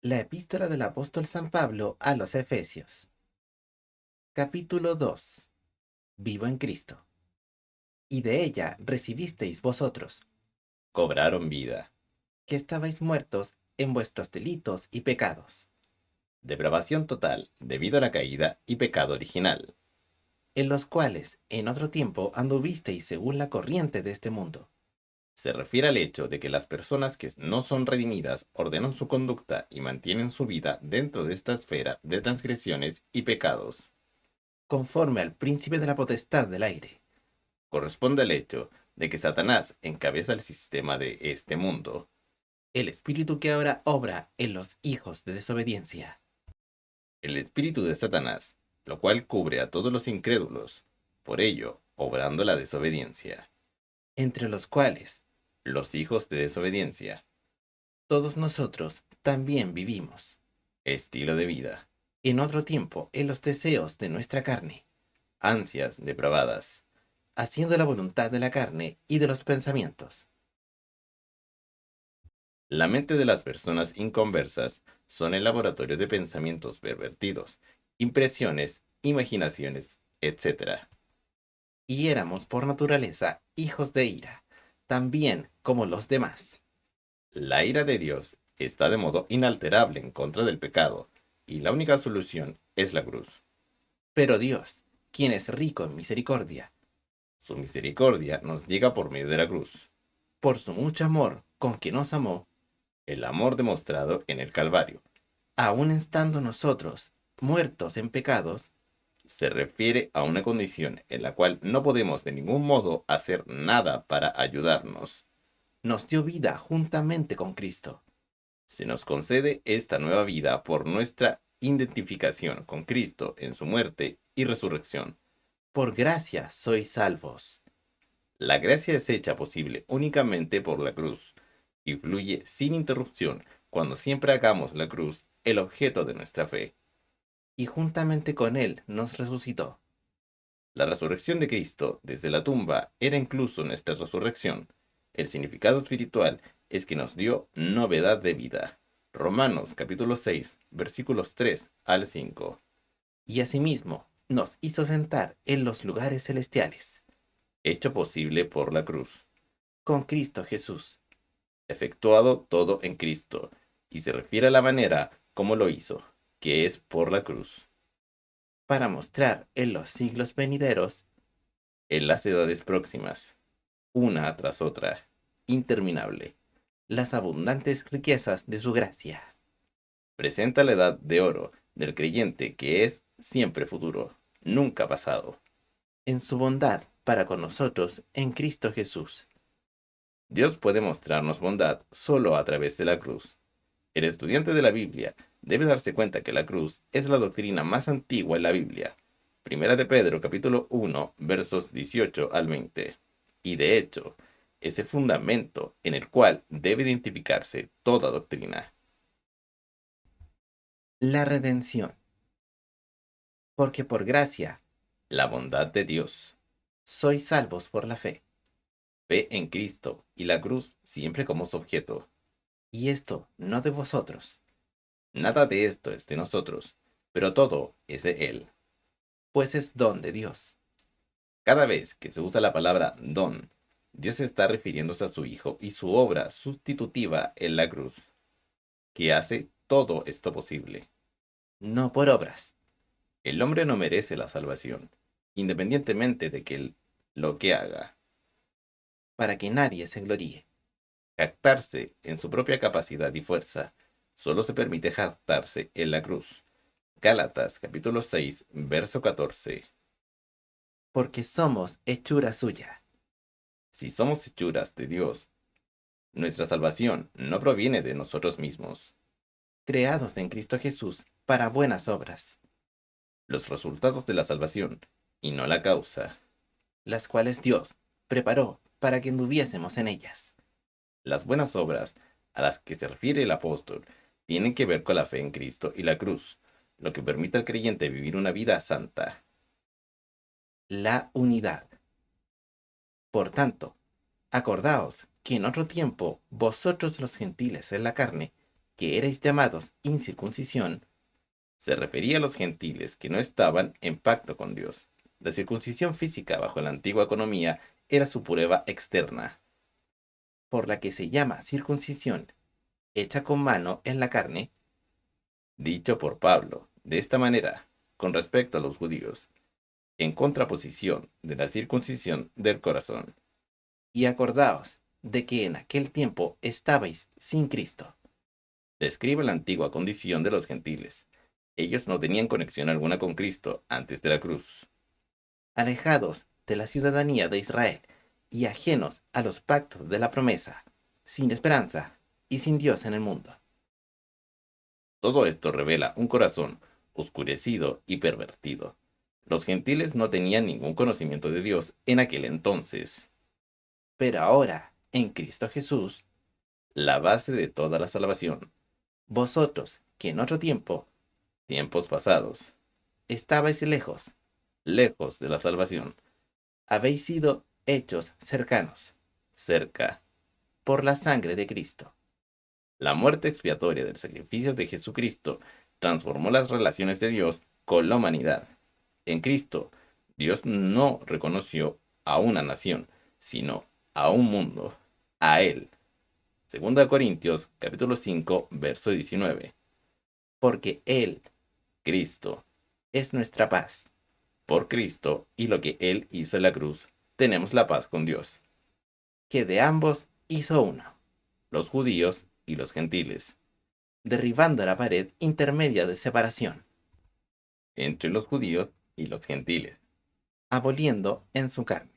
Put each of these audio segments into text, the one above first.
La epístola del apóstol San Pablo a los Efesios. Capítulo 2. Vivo en Cristo. Y de ella recibisteis vosotros, cobraron vida. que estabais muertos en vuestros delitos y pecados, Depravación total debido a la caída y pecado original. en los cuales en otro tiempo anduvisteis según la corriente de este mundo, Se refiere al hecho de que las personas que no son redimidas ordenan su conducta y mantienen su vida dentro de esta esfera de transgresiones y pecados. conforme al príncipe de la potestad del aire, Corresponde al hecho de que Satanás encabeza el sistema de este mundo. el espíritu que ahora obra en los hijos de desobediencia, El espíritu de Satanás, lo cual cubre a todos los incrédulos, por ello, obrando la desobediencia. entre los cuales Los hijos de desobediencia, todos nosotros también vivimos, estilo de vida, en otro tiempo en los deseos de nuestra carne, ansias depravadas. haciendo la voluntad de la carne y de los pensamientos. La mente de las personas inconversas son el laboratorio de pensamientos pervertidos, impresiones, imaginaciones, etc. Y éramos por naturaleza hijos de ira, también como los demás. La ira de Dios está de modo inalterable en contra del pecado, y la única solución es la cruz. Pero Dios, quien es rico en misericordia, Su misericordia nos llega por medio de la cruz, por su mucho amor con que nos amó, el amor demostrado en el Calvario. aun estando nosotros muertos en pecados, Se refiere a una condición en la cual no podemos de ningún modo hacer nada para ayudarnos. nos dio vida juntamente con Cristo. Se nos concede esta nueva vida por nuestra identificación con Cristo en su muerte y resurrección. Por gracia sois salvos, La gracia es hecha posible únicamente por la cruz y fluye sin interrupción cuando siempre hagamos la cruz el objeto de nuestra fe. y juntamente con Él nos resucitó, La resurrección de Cristo desde la tumba era incluso nuestra resurrección. El significado espiritual es que nos dio novedad de vida. Romanos capítulo 6 versículos 3 al 5. y asimismo nos hizo sentar en los lugares celestiales, Hecho posible por la cruz. con Cristo Jesús, Efectuado todo en Cristo, y se refiere a la manera como lo hizo, que es por la cruz. para mostrar en los siglos venideros En las edades próximas, una tras otra, interminable, las abundantes riquezas de su gracia, presenta la edad de oro del creyente que es siempre futuro, nunca pasado. en su bondad para con nosotros en Cristo Jesús, Dios puede mostrarnos bondad solo a través de la cruz. El estudiante de la Biblia debe darse cuenta que la cruz es la doctrina más antigua en la Biblia. Primera de Pedro capítulo 1 versos 18 al 20. Y de hecho, es el fundamento en el cual debe identificarse toda doctrina. la redención, porque por gracia La bondad de Dios, sois salvos por la fe, fe en Cristo y la cruz siempre como su objeto. y esto no de vosotros, Nada de esto es de nosotros, pero todo es de Él. pues es don de Dios, Cada vez que se usa la palabra don, Dios está refiriéndose a su Hijo y su obra sustitutiva en la cruz, que hace todo esto posible. no por obras, El hombre no merece la salvación, independientemente de que lo que haga. para que nadie se gloríe, Jactarse en su propia capacidad y fuerza, solo se permite jactarse en la cruz. Gálatas capítulo 6, verso 14. porque somos hechura suya, Si somos hechuras de Dios, nuestra salvación no proviene de nosotros mismos. creados en Cristo Jesús para buenas obras, Los resultados de la salvación, y no la causa. las cuales Dios preparó para que anduviésemos en ellas. Las buenas obras a las que se refiere el apóstol tienen que ver con la fe en Cristo y la cruz, lo que permite al creyente vivir una vida santa. La unidad. Por tanto, acordaos que en otro tiempo vosotros los gentiles en la carne, que erais llamados incircuncisión, se refería a los gentiles que no estaban en pacto con Dios. La circuncisión física bajo la antigua economía era su prueba externa. por la que se llama circuncisión, hecha con mano en la carne, Dicho por Pablo, de esta manera, con respecto a los judíos, en contraposición de la circuncisión del corazón. y acordaos de que en aquel tiempo estabais sin Cristo, Describe la antigua condición de los gentiles. Ellos no tenían conexión alguna con Cristo antes de la cruz. alejados de la ciudadanía de Israel y ajenos a los pactos de la promesa, sin esperanza y sin Dios en el mundo. Todo esto revela un corazón oscurecido y pervertido. Los gentiles no tenían ningún conocimiento de Dios en aquel entonces. Pero ahora, en Cristo Jesús, La base de toda la salvación. vosotros que en otro tiempo Tiempos pasados, estabais lejos, lejos de la salvación, habéis sido hechos cercanos cerca. por la sangre de Cristo. La muerte expiatoria del sacrificio de Jesucristo transformó las relaciones de Dios con la humanidad. En Cristo, Dios no reconoció a una nación, sino a un mundo, a Él. 2 Corintios capítulo 5, verso 19. Porque Él Cristo, es nuestra paz, por Cristo y lo que Él hizo en la cruz, tenemos la paz con Dios, que de ambos hizo uno, los judíos y los gentiles, derribando la pared intermedia de separación, entre los judíos y los gentiles. aboliendo en su carne,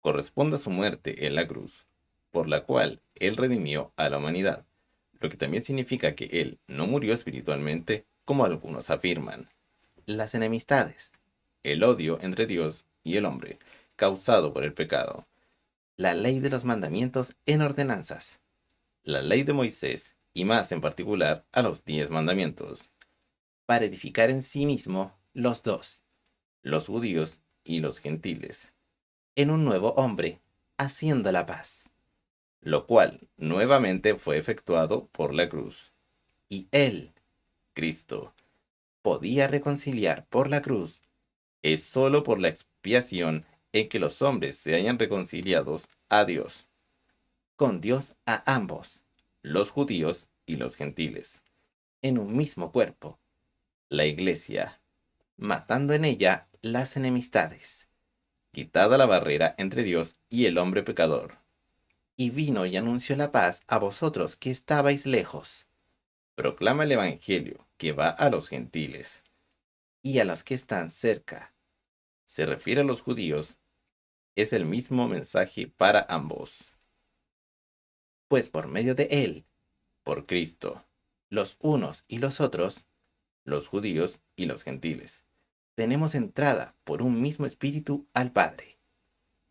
Corresponde a su muerte en la cruz, por la cual Él redimió a la humanidad, lo que también significa que Él no murió espiritualmente, como algunos afirman. las enemistades, El odio entre Dios y el hombre, causado por el pecado, la ley de los mandamientos en ordenanzas, la ley de Moisés, y más en particular a los 10 mandamientos, para edificar en sí mismo los dos, los judíos y los gentiles, en un nuevo hombre, haciendo la paz. lo cual nuevamente fue efectuado por la cruz. Y Él Cristo podía reconciliar por la cruz es sólo por la expiación en que los hombres se hayan reconciliados a Dios, con Dios a ambos, los judíos y los gentiles, en un mismo cuerpo, la iglesia, matando en ella las enemistades. quitada la barrera entre Dios y el hombre pecador. Y vino y anunció la paz a vosotros que estabais lejos, Proclama el evangelio que va a los gentiles. y a los que están cerca, Se refiere a los judíos, es el mismo mensaje para ambos, pues por medio de Él, por Cristo, los unos y los otros, los judíos y los gentiles. tenemos entrada por un mismo espíritu al Padre.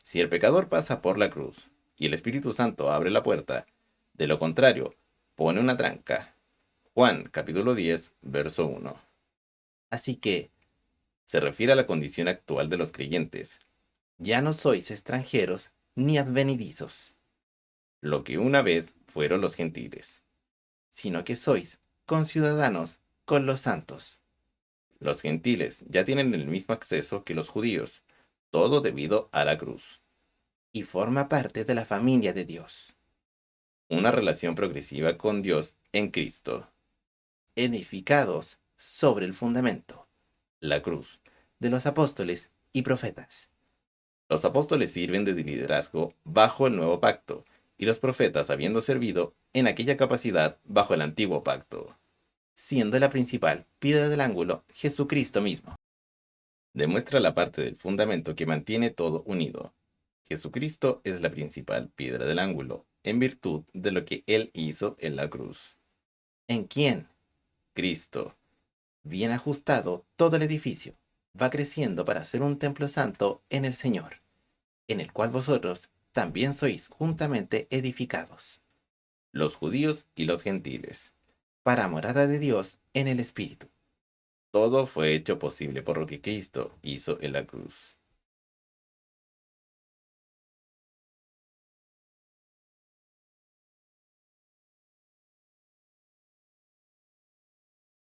Si el pecador pasa por la cruz y el Espíritu Santo abre la puerta, de lo contrario, pone una tranca. Juan capítulo 10, verso 1. Así que Se refiere a la condición actual de los creyentes, ya no sois extranjeros ni advenedizos, lo que una vez fueron los gentiles. sino que sois conciudadanos con los santos, Los gentiles ya tienen el mismo acceso que los judíos, todo debido a la cruz. y forma parte de la familia de Dios, Una relación progresiva con Dios en Cristo, edificados sobre el fundamento la cruz. de los apóstoles y profetas, Los apóstoles sirven de liderazgo bajo el nuevo pacto, y los profetas habiendo servido en aquella capacidad bajo el antiguo pacto. siendo la principal piedra del ángulo Jesucristo mismo. Demuestra la parte del fundamento que mantiene todo unido. Jesucristo es la principal piedra del ángulo, en virtud de lo que Él hizo en la cruz. En quien, Cristo, bien ajustado todo el edificio, va creciendo para ser un templo santo en el Señor, en el cual vosotros también sois juntamente edificados, los judíos y los gentiles. para morada de Dios en el Espíritu. Todo fue hecho posible por lo que Cristo hizo en la cruz.